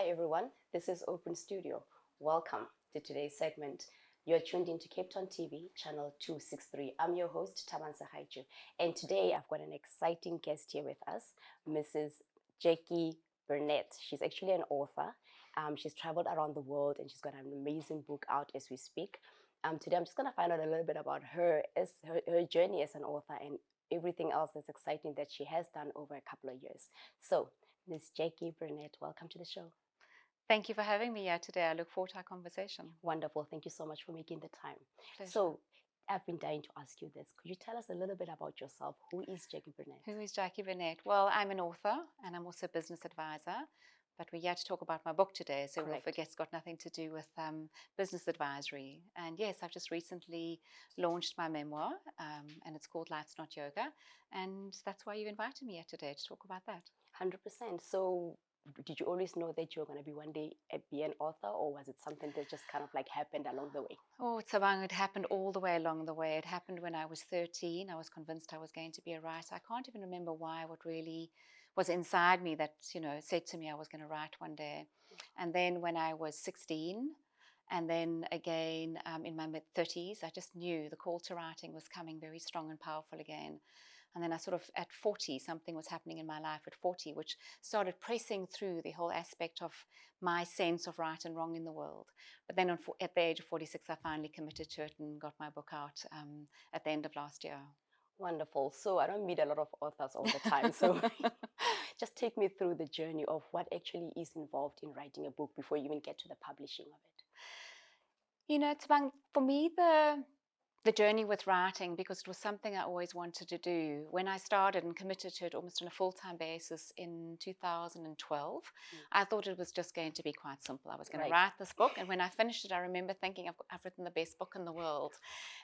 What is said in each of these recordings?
Hi everyone, this is Open Studio. Welcome to today's segment. You're tuned into Cape Town TV, channel 263. I'm your host, Tamansa Haiju, and today I've got an exciting guest here with us, Mrs. Jacqui Burnett. She's actually an author. She's traveled around the world and she's got an amazing book out as we speak. Today I'm just going to find out a little bit about her journey as an author and everything else that's exciting that she has done over a couple of years. So, Ms. Jacqui Burnett, welcome to the show. Thank you for having me here today. I look forward to our conversation. Wonderful. Thank you so much for making the time. Pleasure. So, I've been dying to ask you this. Could you tell us a little bit about yourself? Who is Jacqui Burnett? Who is Jacqui Burnett? Well, I'm an author and I'm also a business advisor. But we're here to talk about my book today, so we'll forget it's got nothing to do with business advisory. And yes, I've just recently launched my memoir, and it's called Life's Not Yoga. And that's why you invited me here today to talk about that. 100%. So, did you always know that you were going to be one day be an author, or was it something that just kind of like happened along the way? Oh, it happened all the way along the way. It happened when I was 13. I was convinced I was going to be a writer. I can't even remember why, what really was inside me that, said to me I was going to write one day. And then when I was 16, and then again in my mid-30s, I just knew the call to writing was coming very strong and powerful again. And then I sort of, at 40, something was happening in my life at 40, which started pressing through the whole aspect of my sense of right and wrong in the world. But then at the age of 46, I finally committed to it and got my book out at the end of last year. Wonderful. So I don't meet a lot of authors all the time. So just take me through the journey of what actually is involved in writing a book before you even get to the publishing of it. For me, the journey with writing, because it was something I always wanted to do. When I started and committed to it almost on a full-time basis in 2012, I thought it was just going to be quite simple. I was going to write this book, and when I finished it, I remember thinking, I've written the best book in the world.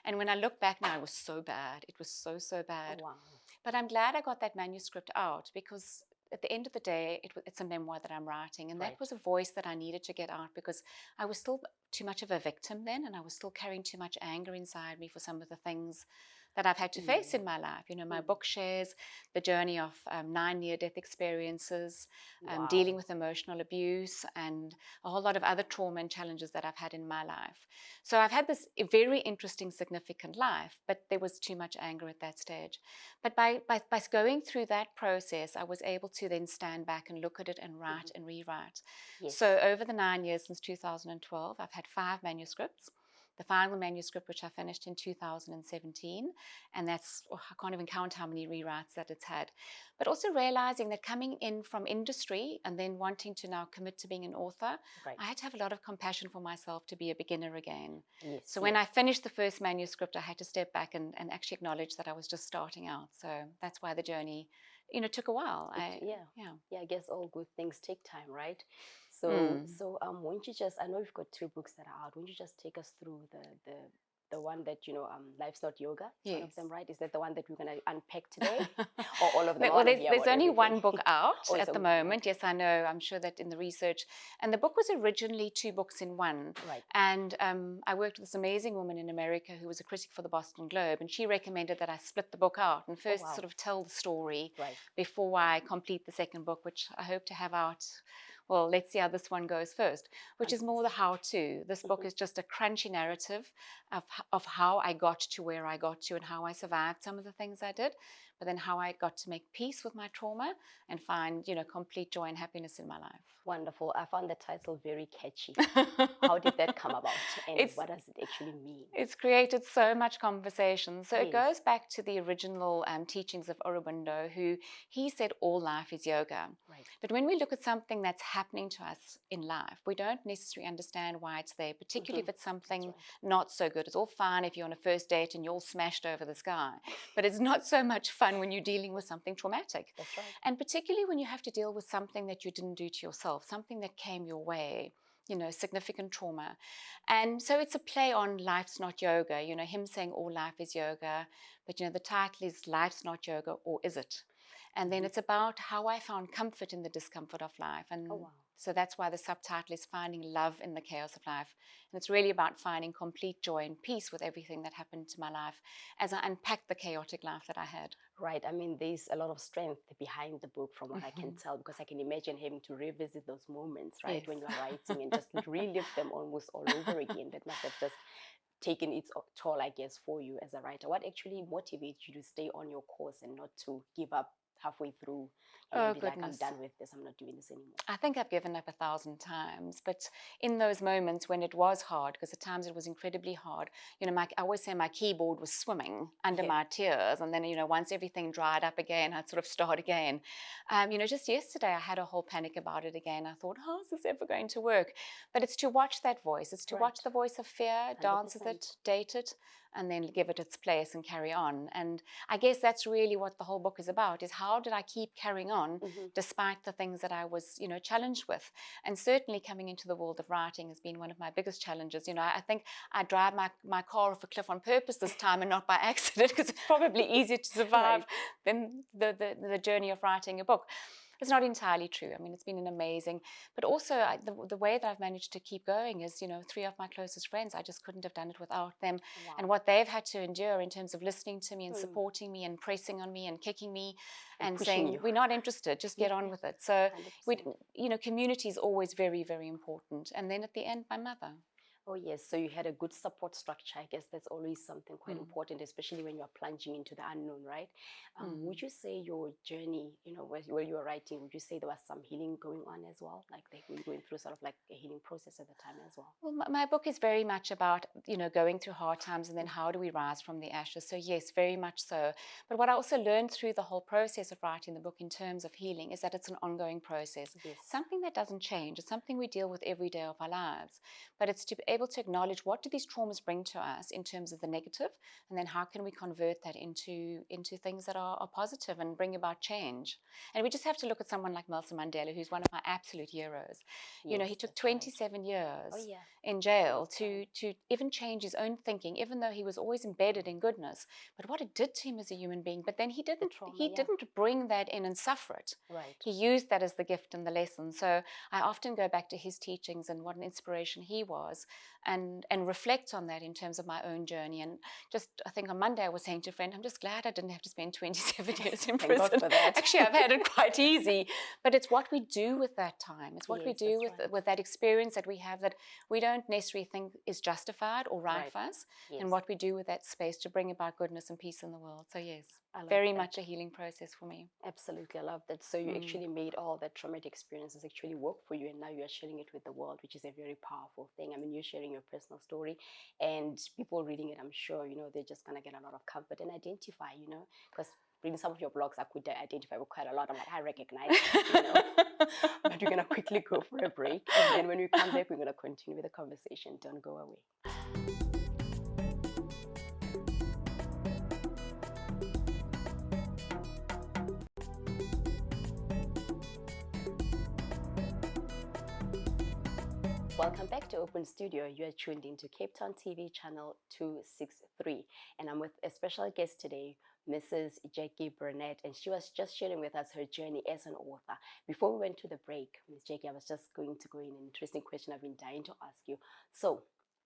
And when I look back now, it was so bad. It was so bad. Oh, wow. But I'm glad I got that manuscript out, because at the end of the day, it's a memoir that I'm writing. And that was a voice that I needed to get out, because I was still too much of a victim then, and I was still carrying too much anger inside me for some of the things that I've had to face in my life. My book shares the journey of 9 near-death experiences, dealing with emotional abuse, and a whole lot of other trauma and challenges that I've had in my life. So I've had this very interesting, significant life, but there was too much anger at that stage. But by going through that process, I was able to then stand back and look at it and write and rewrite. Yes. So over the 9 years since 2012, I've had 5 manuscripts. The final manuscript, which I finished in 2017, and that's, I can't even count how many rewrites that it's had. But also realizing that coming in from industry and then wanting to now commit to being an author, I had to have a lot of compassion for myself to be a beginner again. Yes, so when I finished the first manuscript, I had to step back and actually acknowledge that I was just starting out. So that's why the journey, took a while. I guess all good things take time, right? So won't you just, I know you've got 2 books that are out. Won't you just take us through the one that, Life's Not Yoga? It's one of them, right? Is that the one that we're going to unpack today? Or all of them? Well, there's only one book out at the moment. Yes, I know. I'm sure that in the research. And the book was originally 2 books in one. Right. And I worked with this amazing woman in America who was a critic for the Boston Globe. And she recommended that I split the book out and first sort of tell the story before I complete the second book, which I hope to have out. Well, let's see how this one goes first, which is more the how-to. This book is just a crunchy narrative of how I got to where I got to and how I survived some of the things I did, but then how I got to make peace with my trauma and find, complete joy and happiness in my life. Wonderful. I found the title very catchy. How did that come about, and what does it actually mean? It's created so much conversation. So it goes back to the original teachings of Aurobindo, who he said all life is yoga. Right. But when we look at something that's happening to us in life, we don't necessarily understand why it's there, particularly if it's something not so good. It's all fine if you're on a first date and you're all smashed over this guy, but it's not so much fun when you're dealing with something traumatic. That's right. And particularly when you have to deal with something that you didn't do to yourself, something that came your way, significant trauma. And so it's a play on Life's Not Yoga, him saying all life is yoga, but the title is Life's Not Yoga, or is it? And then it's about how I found comfort in the discomfort of life. And Oh, wow. so that's why the subtitle is Finding Love in the Chaos of Life. And it's really about finding complete joy and peace with everything that happened to my life as I unpacked the chaotic life that I had. Right. I mean, there's a lot of strength behind the book from what I can tell, because I can imagine having to revisit those moments, right? Yes. When you are writing and just relive them almost all over again. That must have just taken its toll, I guess, for you as a writer. What actually motivates you to stay on your course and not to give up halfway through and Oh, be like, I'm goodness. done with this, I'm not doing this anymore? I think I've given up 1,000 times, but in those moments when it was hard, because at times it was incredibly hard, I always say my keyboard was swimming under my tears. And then, once everything dried up again, I'd sort of start again. Just yesterday, I had a whole panic about it again. I thought, how is this ever going to work? But it's to watch that voice. It's to Right. watch the voice of fear, dance with 100%. it, date it, and then give it its place and carry on. And I guess that's really what the whole book is about, is how did I keep carrying on despite the things that I was, challenged with. And certainly coming into the world of writing has been one of my biggest challenges. I think I drive my car off a cliff on purpose this time and not by accident, because it's probably easier to survive than the journey of writing a book. It's not entirely true. I mean, it's been an amazing, but also the way that I've managed to keep going is, 3 of my closest friends, I just couldn't have done it without them. Wow. And what they've had to endure in terms of listening to me and supporting me and pressing on me and kicking me and saying, you. we're not interested, just get on with it. So, 100%. community is always very, very important. And then at the end, my mother. Oh, yes. So you had a good support structure. I guess that's always something quite important, especially when you're plunging into the unknown, right? Would you say your journey, while you were writing, would you say there was some healing going on as well? Like were you going through sort of like a healing process at the time as well? Well, my book is very much about, going through hard times and then how do we rise from the ashes. So yes, very much so. But what I also learned through the whole process of writing the book in terms of healing is that it's an ongoing process. Yes. Something that doesn't change. It's something we deal with every day of our lives. But it's to be able to acknowledge, what do these traumas bring to us in terms of the negative, and then how can we convert that into things that are positive and bring about change. And we just have to look at someone like Nelson Mandela, who's one of my absolute heroes. Yes, he took that's right. 27 years Oh, yeah. in jail to even change his own thinking, even though he was always embedded in goodness. But what it did to him as a human being, but then he didn't didn't bring that in and suffer it. Right. He used that as the gift and the lesson. So I often go back to his teachings and what an inspiration he was, and reflect on that in terms of my own journey. And just, I think on Monday I was saying to a friend, I'm just glad I didn't have to spend 27 years in prison. Thank God for that. Actually, I've had it quite easy. But it's what we do with that time. It's what we Yes, do that's with that experience that we have that we don't necessarily think is justified or right for us, Yes. and what we do with that space to bring about goodness and peace in the world. So yes, I love very that. much a healing process for me. Absolutely, I love that. So you actually made all that traumatic experiences actually work for you, and now you are sharing it with the world, which is a very powerful thing. I mean, you're sharing your personal story, and people reading it, I'm sure, they're just gonna get a lot of comfort and identify, because reading some of your blogs, I could identify with quite a lot. I'm like, I recognize it, But we're gonna quickly go for a break, and then when we come back, we're gonna continue with the conversation. Don't go away. Welcome back to Open Studio. You are tuned into Cape Town TV channel 263, and I'm with a special guest today, Mrs. Jacqui Burnett, and she was just sharing with us her journey as an author. Before we went to the break, Ms. Jacqui, I was just going to go in an interesting question I've been dying to ask you. So,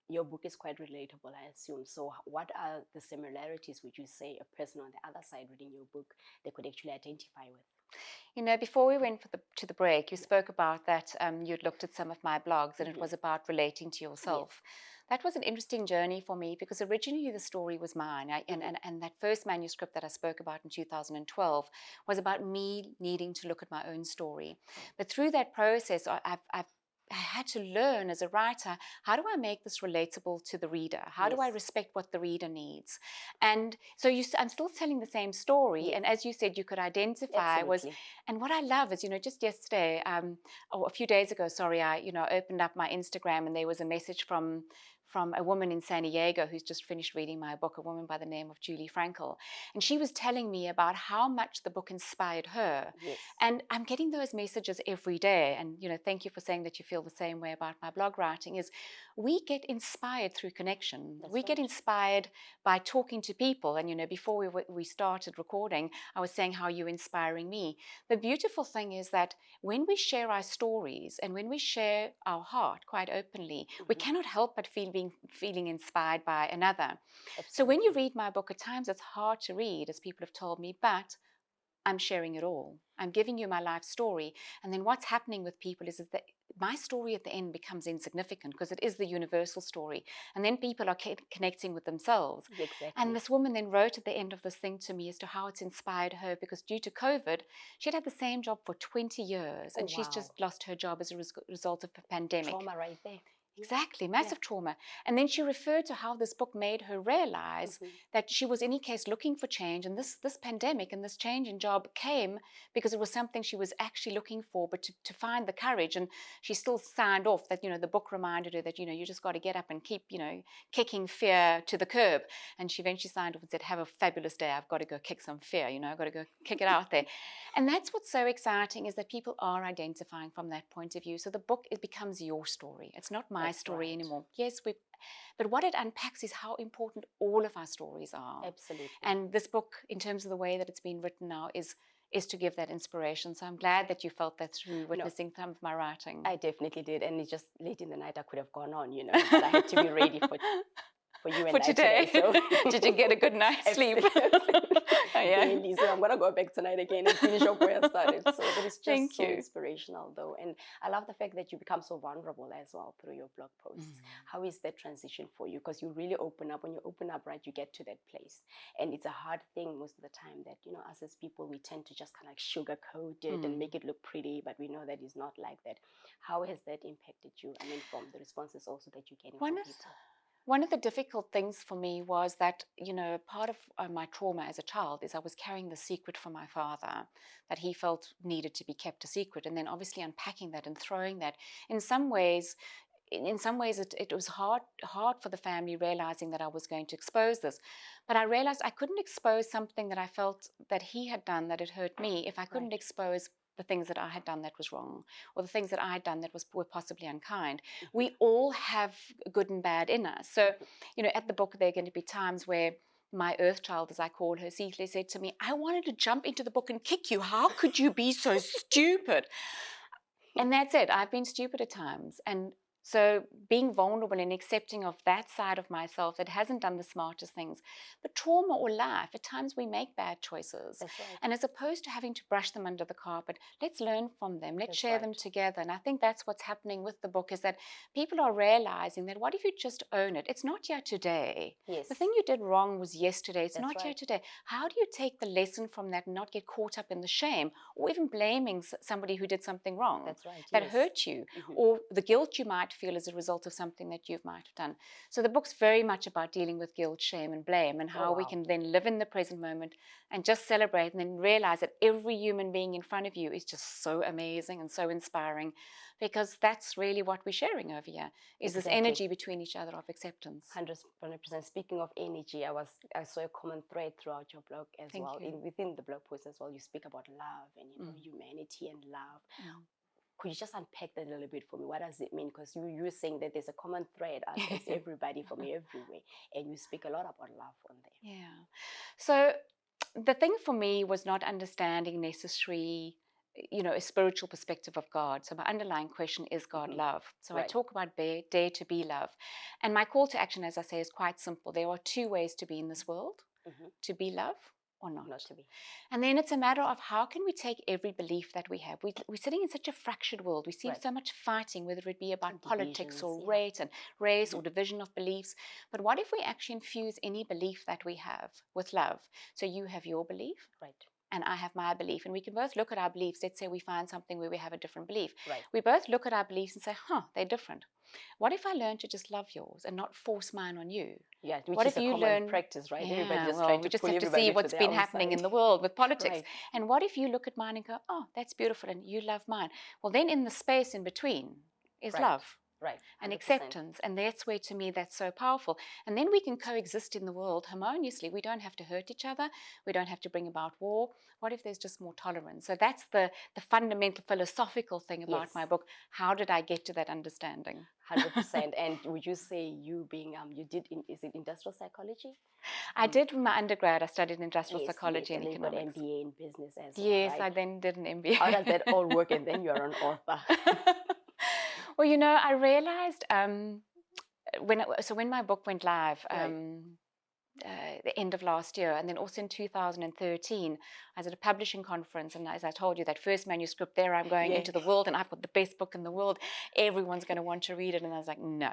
your book is quite relatable, I assume. So, what are the similarities, would you say, a person on the other side reading your book they could actually identify with? Before we went to the break, you spoke about that you'd looked at some of my blogs and it was about relating to yourself. Yes. That was an interesting journey for me because originally the story was mine. And that first manuscript that I spoke about in 2012 was about me needing to look at my own story. But through that process, I had to learn as a writer, how do I make this relatable to the reader? How do I respect what the reader needs? And so I'm still telling the same story. Yes. And as you said, you could identify. And what I love is, just yesterday, or a few days ago, sorry, I opened up my Instagram and there was a message from from a woman in San Diego who's just finished reading my book, a woman by the name of Julie Frankel. And she was telling me about how much the book inspired her. Yes. And I'm getting those messages every day. And, thank you for saying that you feel the same way about my blog writing, is we get inspired through connection. That's we right. get inspired by talking to people. And, before we started recording, I was saying how you're inspiring me. The beautiful thing is that when we share our stories and when we share our heart quite openly, we cannot help but feeling inspired by another. Absolutely. So when you read my book, at times it's hard to read, as people have told me, but I'm sharing it all. I'm giving you my life story. And then what's happening with people is that my story at the end becomes insignificant because it is the universal story. And then people are connecting with themselves. Exactly. And this woman then wrote at the end of this thing to me as to how it's inspired her, because due to COVID, she'd had the same job for 20 years. And she's just lost her job as a result of the pandemic. Trauma right there. Exactly, massive trauma. And then she referred to how this book made her realize that she was, in any case, looking for change. And this pandemic and this change in job came because it was something she was actually looking for, but to find the courage. And she still signed off that, the book reminded her that, you just got to get up and keep, kicking fear to the curb. And she eventually signed off and said, have a fabulous day. I've got to go kick some fear, I've got to go kick it out there. And that's what's so exciting, is that people are identifying from that point of view. So the book, it becomes your story. It's not my story anymore. Yes, but what it unpacks is how important all of our stories are. Absolutely. And this book, in terms of the way that it's been written now, is to give that inspiration. So I'm glad that you felt that through witnessing some of my writing. I definitely did. And it's just late in the night, I could have gone on, but I had to be ready for you and for today. So. Did you get a good night's sleep? Yeah. So I'm going to go back tonight again and finish up where I started. So it is just so inspirational, though. And I love the fact that you become so vulnerable as well through your blog posts. How is that transition for you? Because you really open up. When you open up, right, you get to that place. And it's a hard thing most of the time that, us as people, we tend to just kind of sugarcoat it and make it look pretty. But we know that it's not like that. How has that impacted you? I mean, from the responses also that you're getting from people. One of the difficult things for me was that, part of my trauma as a child is I was carrying the secret from my father that he felt needed to be kept a secret. And then obviously unpacking that and throwing that. In some ways, it was hard for the family, realizing that I was going to expose this. But I realized I couldn't expose something that I felt that he had done that had hurt me if I couldn't expose the things that I had done that was wrong, or the things that I had done that were possibly unkind. We all have good and bad in us. So, at the book, there are going to be times where my earth child, as I call her, Cecily, said to me, I wanted to jump into the book and kick you. How could you be so stupid? And that's it. I've been stupid at times. And so being vulnerable and accepting of that side of myself that hasn't done the smartest things. But trauma or life, at times we make bad choices. That's right. And as opposed to having to brush them under the carpet, let's learn from them. Let's share them together. And I think that's what's happening with the book, is that people are realizing that what if you just own it? It's not here today. Yes. The thing you did wrong was yesterday. It's not here today. How do you take the lesson from that and not get caught up in the shame or even blaming somebody who did something wrong? That's right. That hurt you, or the guilt you might feel as a result of something that you might have done. So the book's very much about dealing with guilt, shame, and blame, and how we can then live in the present moment and just celebrate, and then realize that every human being in front of you is just so amazing and so inspiring, because that's really what we're sharing over here, is this energy between each other of acceptance. 100%. Speaking of energy, I saw a common thread throughout your blog as well. Within the blog post as well, you speak about love and humanity and love. Could you just unpack that a little bit for me? What does it mean? Because you're saying that there's a common thread as everybody from everywhere, and you speak a lot about love on there. Yeah. So the thing for me was not understanding necessarily, a spiritual perspective of God. So my underlying question is God love? So I talk about dare to be love. And my call to action, as I say, is quite simple. There are two ways to be in this world, to be love or not to be. And then it's a matter of how can we take every belief that we have. We're sitting in such a fractured world. We see so much fighting, whether it be about politics or race or division of beliefs. But what if we actually infuse any belief that we have with love? So you have your belief. Right. And I have my belief. And we can both look at our beliefs. Let's say we find something where we have a different belief. Right. We both look at our beliefs and say, they're different. What if I learn to just love yours and not force mine on you? Yeah, which what is if you learn practice, right? Yeah, we just have to see what's been happening in the world with politics. And what if you look at mine and go, that's beautiful, and you love mine? Well, then in the space in between is love. Right. and 100%. acceptance. And that's where, to me, that's so powerful. And then we can coexist in the world harmoniously. We don't have to hurt each other. We don't have to bring about war. What if there's just more tolerance? So that's the fundamental philosophical thing about Yes. my book. How did I get to that understanding? 100%. And would you say you being, you did, is it industrial psychology? I did my undergrad. I studied industrial Yes, psychology yes. and And then you got economics. MBA in business as well, Yes, right? I then did an MBA. How does that all work? And then you're an author. Well, I realized when my book went live, Right. the end of last year, and then also in 2013, I was at a publishing conference, and as I told you, that first manuscript there, I'm going Yeah. into the world, and I've got the best book in the world. Everyone's going to want to read it, and I was like, no.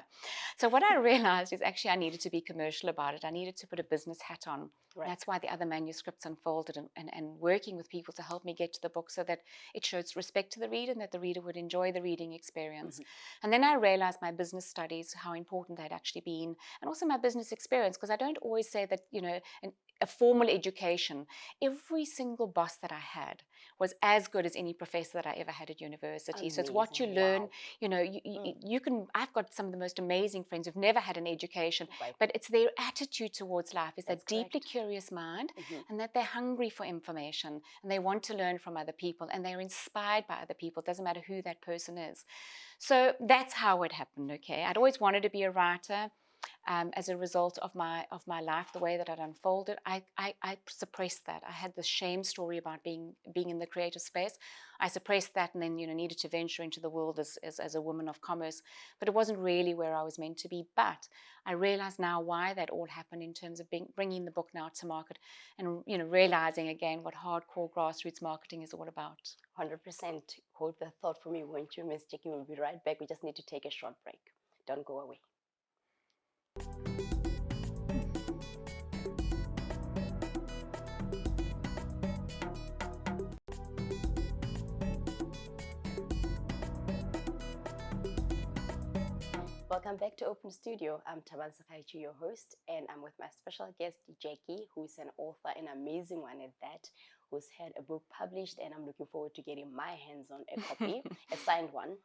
So what I realized is actually I needed to be commercial about it. I needed to put a business hat on. Right. That's why the other manuscripts unfolded, and working with people to help me get to the book so that it shows respect to the reader and that the reader would enjoy the reading experience. Mm-hmm. And then I realized my business studies, how important they'd actually been, and also my business experience, because I don't always say that, a formal education. Every single boss that I had was as good as any professor that I ever had at university. So it's what you Amazing. learn. Wow. You can. I've got some of the most amazing friends who've never had an education, Right. but it's their attitude towards life. Is That's that deeply correct. curious mind, Mm-hmm. and that they're hungry for information and they want to learn from other people and they're inspired by other people. It doesn't matter who that person is. So that's how it happened. Okay, I'd always wanted to be a writer. As a result of my life, the way that it unfolded, I suppressed that. I had this shame story about being in the creative space. I suppressed that, and then needed to venture into the world as a woman of commerce. But it wasn't really where I was meant to be. But I realize now why that all happened in terms of bringing the book now to market, and realizing again what hardcore grassroots marketing is all about. 100%. Hold the thought for me, won't you, Miss Jacqui? We'll be right back. We just need to take a short break. Don't go away. Welcome back to Open Studio. I'm Tabansa Kaichu, your host, and I'm with my special guest, Jacqui, who's an author, an amazing one at that, who's had a book published, and I'm looking forward to getting my hands on a copy, a signed one.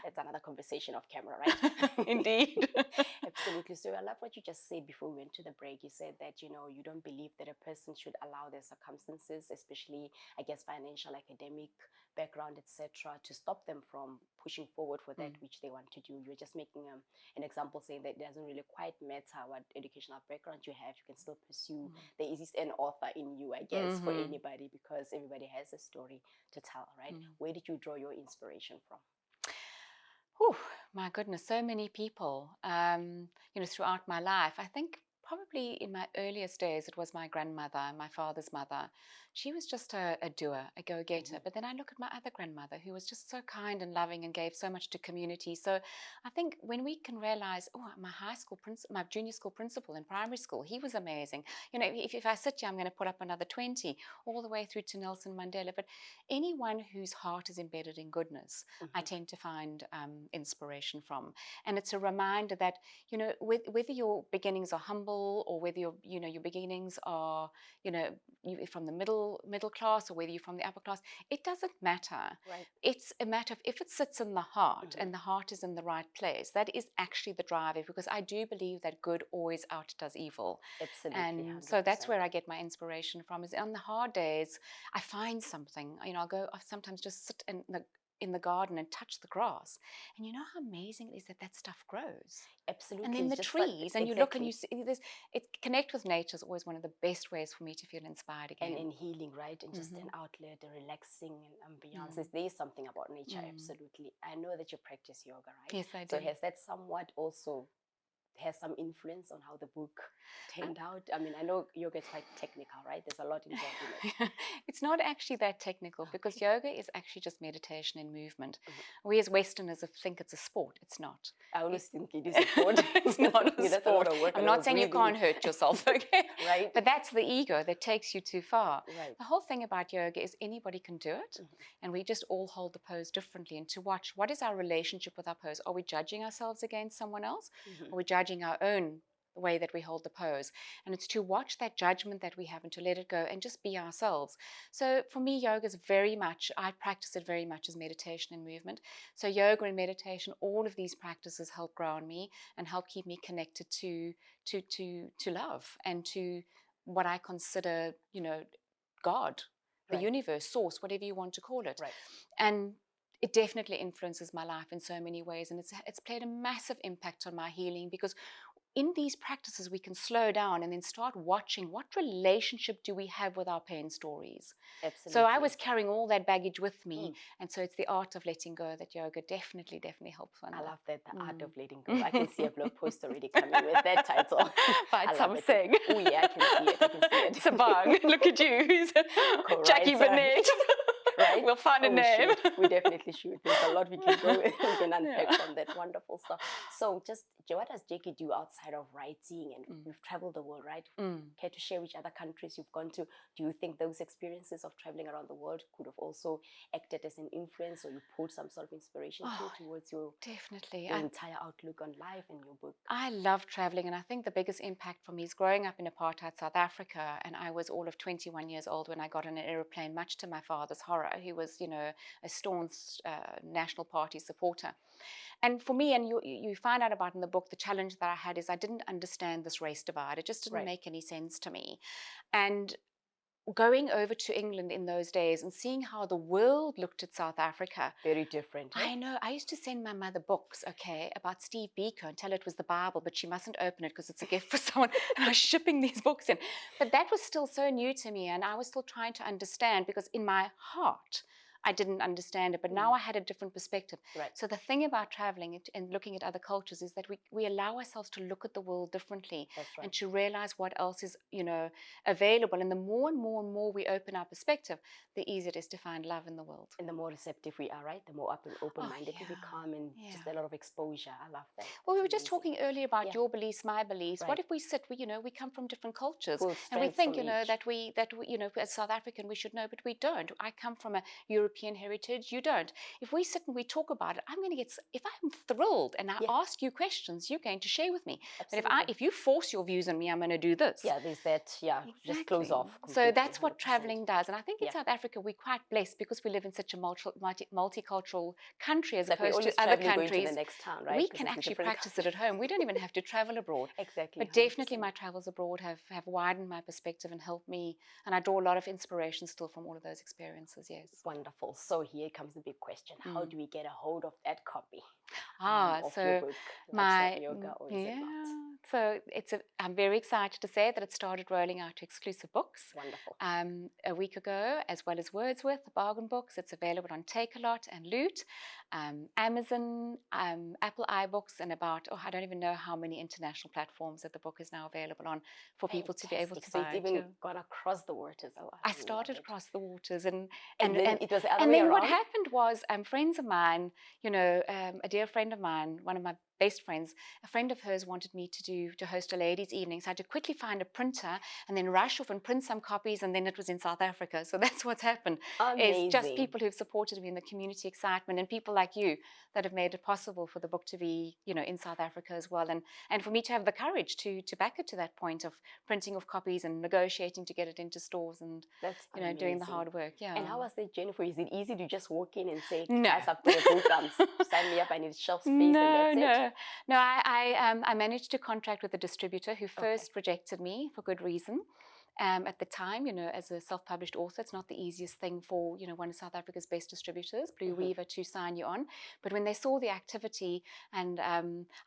That's another conversation off camera, right? Indeed. Absolutely. So I love what you just said before we went to the break. You said that, you don't believe that a person should allow their circumstances, especially, I guess, financial, academic background, etc., to stop them from pushing forward for that which they want to do. You're just making an example saying that it doesn't really quite matter what educational background you have. You can still pursue. There is an author in you, I guess, for anybody, because everybody has a story to tell, right? Where did you draw your inspiration from? Oh, my goodness, so many people, throughout my life. I think probably in my earliest days, it was my grandmother, my father's mother. She was just a doer, a go-getter. But then I look at my other grandmother, who was just so kind and loving and gave so much to community. So I think when we can realize, my junior school principal in primary school, he was amazing. If I sit here, I'm going to put up another 20, all the way through to Nelson Mandela. But anyone whose heart is embedded in goodness, I tend to find inspiration from. And it's a reminder that, whether your beginnings are humble or whether your beginnings are, you from the middle class or whether you're from the upper class, it doesn't matter. Right. It's a matter of if it sits in the heart and the heart is in the right place, that is actually the driver, because I do believe that good always outdoes evil. Absolutely. And 100%. so that's where I get my inspiration from, is on the hard days, I find something, I sometimes just sit in the garden and touch the grass, and you know how amazing it is that stuff grows. Absolutely. And then the trees, and you look and you see connect with nature is always one of the best ways for me to feel inspired again. And in healing, right? And just an outlet, a relaxing ambiance. There is something about nature, absolutely. I know that you practice yoga, right? Yes, I do. So has that somewhat also has some influence on how the book turned out? I mean, I know yoga is quite technical, right? There's a lot involved in it. It's not actually that technical, because yoga is actually just meditation and movement. We as Westerners think it's a sport. It's not. I always think it is a sport. It's not a sport. I'm not saying you can't hurt yourself, okay? Right. But that's the ego that takes you too far. Right. The whole thing about yoga is anybody can do it, and we just all hold the pose differently. And to watch, what is our relationship with our pose? Are we judging ourselves against someone else? Are we judging our own the way that we hold the pose. And it's to watch that judgment that we have and to let it go and just be ourselves. So for me, yoga is very much, I practice it very much as meditation and movement. So yoga and meditation, all of these practices help ground me and help keep me connected to love and to what I consider, God, the universe, source, whatever you want to call it. Right. And it definitely influences my life in so many ways. And it's played a massive impact on my healing, because in these practices, we can slow down and then start watching what relationship do we have with our pain stories. Absolutely. So I was carrying all that baggage with me. And so it's the art of letting go that yoga definitely helps one. I love that, the art of letting go. I can see a blog post already coming with that title. By something. Oh yeah, I can see it. It's a bug. Look at you. Jacqui Burnett. Right? We'll find a name. We definitely should. There's a lot we can go with. We can unpack from that wonderful stuff. So just, what does Jacqui do outside of writing? And you've traveled the world, right? Care to share which other countries you've gone to? Do you think those experiences of traveling around the world could have also acted as an influence, or you pulled some sort of inspiration towards your entire outlook on life and your book? I love traveling, and I think the biggest impact for me is growing up in apartheid South Africa, and I was all of 21 years old when I got on an aeroplane, much to my father's horror. He was, a staunch National Party supporter. And for me, and you find out about in the book, the challenge that I had is I didn't understand this race divide. It just didn't make any sense to me. And going over to England in those days and seeing how the world looked at South Africa. Very different. I know. I used to send my mother books, about Steve Biko and tell her it was the Bible, but she mustn't open it because it's a gift for someone. And I was shipping these books in. But that was still so new to me, and I was still trying to understand, because in my heart, I didn't understand it, but now I had a different perspective. Right. So the thing about traveling and looking at other cultures is that we allow ourselves to look at the world differently. That's right. And to realize what else is, available. And the more and more and more we open our perspective, the easier it is to find love in the world. And the more receptive we are, right? The more open-minded we become, and just a lot of exposure. I love that. Well, we were just talking earlier about your beliefs, my beliefs. Right. What if we we come from different cultures, and we think, that we as South African we should know, but we don't. I come from a European heritage, you don't. If we sit and we talk about it, I'm going to get, if I'm thrilled and I ask you questions, you're going to share with me. Absolutely. But if you force your views on me, I'm going to do this. Yeah, there's that, exactly. Just close off. So that's what traveling does. And I think in South Africa, we're quite blessed because we live in such a multicultural country as opposed to other countries. Going to the next town, right? We can actually practice it at home. We don't even have to travel abroad. Exactly. But definitely my travels abroad have widened my perspective and helped me. And I draw a lot of inspiration still from all of those experiences, yes. Wonderful. So here comes the big question. How do we get a hold of that copy of your book, Yoga, or is it not? So I'm very excited to say that it started rolling out to exclusive books. Wonderful. A week ago, as well as Wordsworth, the bargain books. It's available on Take-A-Lot and Loot, Amazon, Apple iBooks, and about, I don't even know how many international platforms that the book is now available on for people to be able to buy. It's even gone across the waters. I started across the waters, and then it was the other and way then around. What happened was, friends of mine, a dear friend of mine, one of my best friends, a friend of hers wanted me to host a ladies' evening. So I had to quickly find a printer and then rush off and print some copies, and then it was in South Africa. So that's what's happened. Amazing. It's just people who've supported me in the community excitement, and people like you that have made it possible for the book to be, in South Africa as well. And for me to have the courage to back it to that point of printing of copies and negotiating to get it into stores and, that's doing the hard work. Yeah. And how was that, Jennifer? Is it easy to just walk in and say, no, guys, I've got a book, sign me up, I need shelf space, and that's it? No, I managed to contract with a distributor who first rejected me for good reason. At the time, as a self-published author, it's not the easiest thing for, one of South Africa's best distributors, Blue Weaver, to sign you on. But when they saw the activity, and I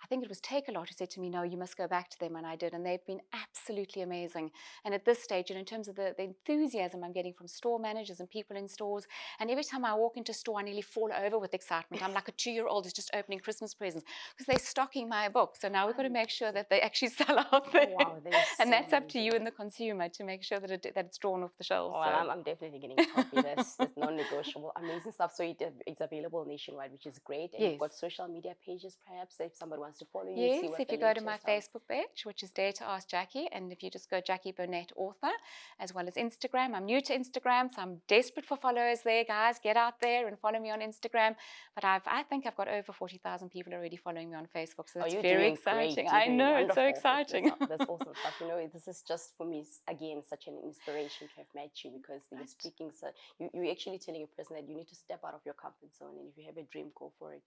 think it was Take-A-Lot who said to me, no, you must go back to them, and I did. And they've been absolutely amazing. And at this stage, in terms of the enthusiasm I'm getting from store managers and people in stores, and every time I walk into a store, I nearly fall over with excitement. I'm like a 2-year-old who's just opening Christmas presents because they're stocking my book. So now we've got to make sure that they actually sell out there. Wow, and that's up to you and the consumer to make sure that it's drawn off the shelves. Well, So. I'm definitely getting a copy. That's non-negotiable. Amazing stuff. So it's available nationwide, which is great. And you've Yes. got social media pages, perhaps, if somebody wants to follow you, Yes, see what if the you go to latest my Facebook page, which is Dare to Ask Jacqui, and if you just go Jacqui Burnett author, as well as Instagram. I'm new to Instagram, so I'm desperate for followers there, guys. Get out there and follow me on Instagram. But I think I've got over 40,000 people already following me on Facebook, so that's you're very doing exciting. great. You're I doing know, it's so wonderful. exciting. That's awesome stuff. You know, this is just for me, again, such an inspiration to have met you, because you're speaking. So you're actually telling a person that you need to step out of your comfort zone, and if you have a dream, go for it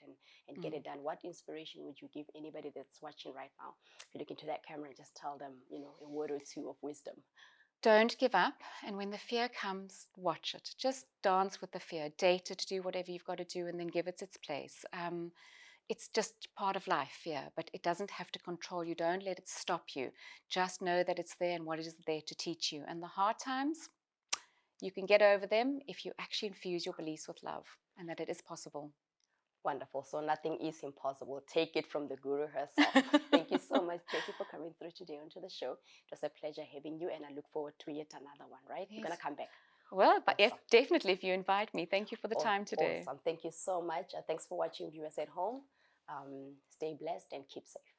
and get it done. What inspiration would you give anybody that's watching right now? If you look into that camera and just tell them, you know, a word or two of wisdom. Don't give up. And when the fear comes, watch it. Just dance with the fear, date it, do whatever you've got to do, and then give it its place. It's just part of life, fear, but it doesn't have to control you. Don't let it stop you. Just know that it's there and what it is there to teach you. And the hard times, you can get over them if you actually infuse your beliefs with love, and that it is possible. Wonderful. So nothing is impossible. Take it from the guru herself. Thank you so much, Jacqui, for coming through today onto the show. It was a pleasure having you, and I look forward to yet another one, right? Yes. You're going to come back. Well, but Awesome. definitely if you invite me. Thank you for the time today. Awesome. Thank you so much. Thanks for watching, viewers at home. Stay blessed and keep safe.